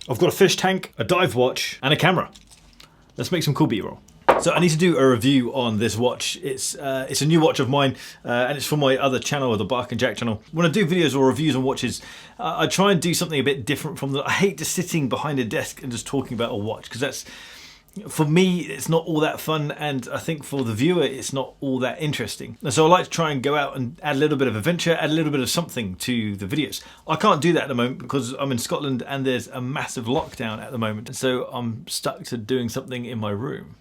I've got a fish tank, a dive watch, and a camera. Let's make some cool B-roll. So I need to do a review on this watch. It's a new watch of mine, and it's from my other channel, the Bark and Jack channel. When I do videos or reviews on watches, I try and do something a bit different from that. I hate just sitting behind a desk and just talking about a watch, because that's, for me, it's not all that fun, and I think for the viewer it's not all that interesting. And so I like to try and go out and add a little bit of adventure, add a little bit of something to the videos. I can't do that at the moment because I'm in Scotland and there's a massive lockdown at the moment, so I'm stuck to doing something in my room.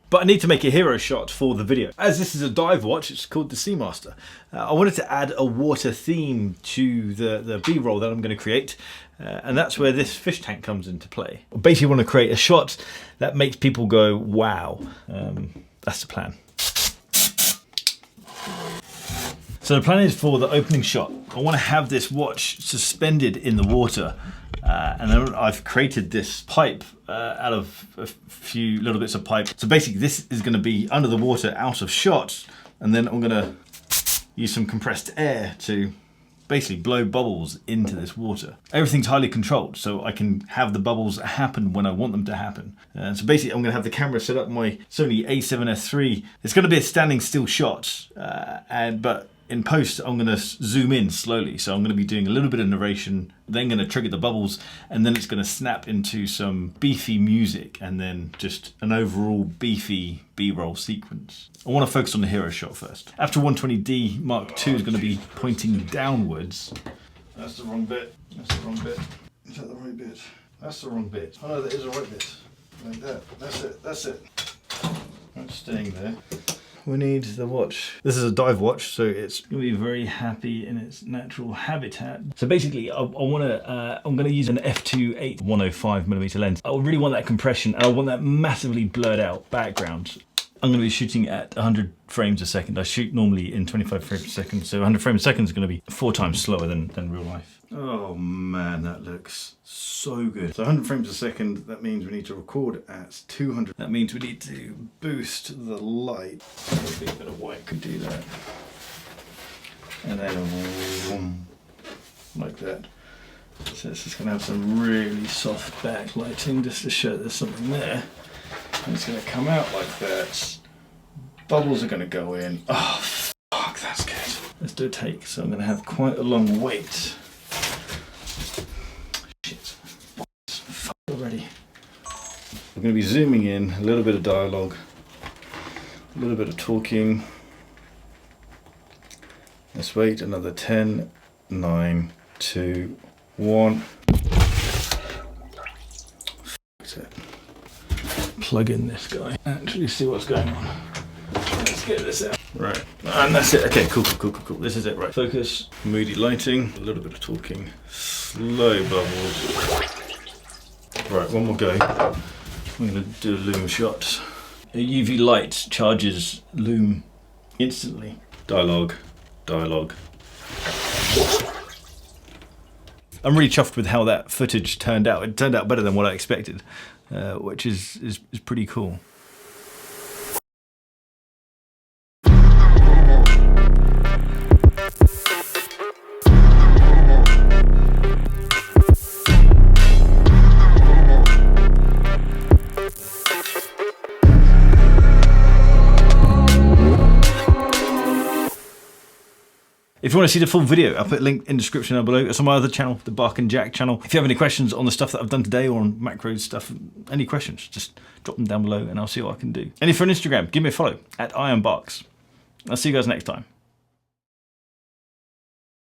But I need to make a hero shot for the video. As this is a dive watch, it's called the Seamaster. I wanted to add a water theme to the B-roll that I'm going to create, and that's where this fish tank comes into play. I basically want to create a shot that makes people go, wow. That's the plan. So the plan is for the opening shot, I want to have this watch suspended in the water. And then I've created this pipe out of a few little bits of pipe. So basically this is going to be under the water, out of shot, and then I'm going to use some compressed air to basically blow bubbles into this water. Everything's highly controlled, so I can have the bubbles happen when I want them to happen. So basically I'm going to have the camera set up my Sony A7s III. It's going to be a standing still shot, but in post, I'm going to zoom in slowly. So I'm going to be doing a little bit of narration, then going to trigger the bubbles, and then it's going to snap into some beefy music, and then just an overall beefy B-roll sequence. I want to focus on the hero shot first. After 120D Mark II is going to be pointing downwards. That's the wrong bit. That's the wrong bit. Is that the right bit? That's the wrong bit. Oh no, that is the right bit. Like that. That's it. That's it. That's staying there. We need the watch. This is a dive watch, so it's going to be very happy in its natural habitat. So basically, I'm going to use an f2.8 105mm lens. I really want that compression, and I want that massively blurred out background. I'm going to be shooting at 100 frames a second. I shoot normally in 25 frames a second, so 100 frames a second is going to be 4 times slower than real life. Oh man, that looks so good. So 100 frames a second, that means we need to record at 200. That means we need to boost the light. Maybe a bit of white could do that. And then boom, like that. So it's just going to have some really soft backlighting just to show there's something there. And it's going to come out like that. Bubbles are going to go in. Oh fuck, that's good. Let's do a take. So I'm going to have quite a long wait. Already. We're going to be zooming in, a little bit of dialogue, a little bit of talking. Let's wait another 10, 9, 2, 1. That's it. Plug in this guy. Actually see what's going on. Let's get this out. Right, and that's it. Okay, cool. This is it, right. Focus, moody lighting, a little bit of talking, slow bubbles. Right, one more go. I'm going to do a loom shot. A UV light charges loom instantly. Dialogue. I'm really chuffed with how that footage turned out. It turned out better than what I expected, which is pretty cool. If you want to see the full video, I'll put a link in the description down below. It's on my other channel, the Bark and Jack channel. If you have any questions on the stuff that I've done today or on macro stuff, any questions, just drop them down below and I'll see what I can do. And if you're on Instagram, give me a follow at IamBarks. I'll see you guys next time.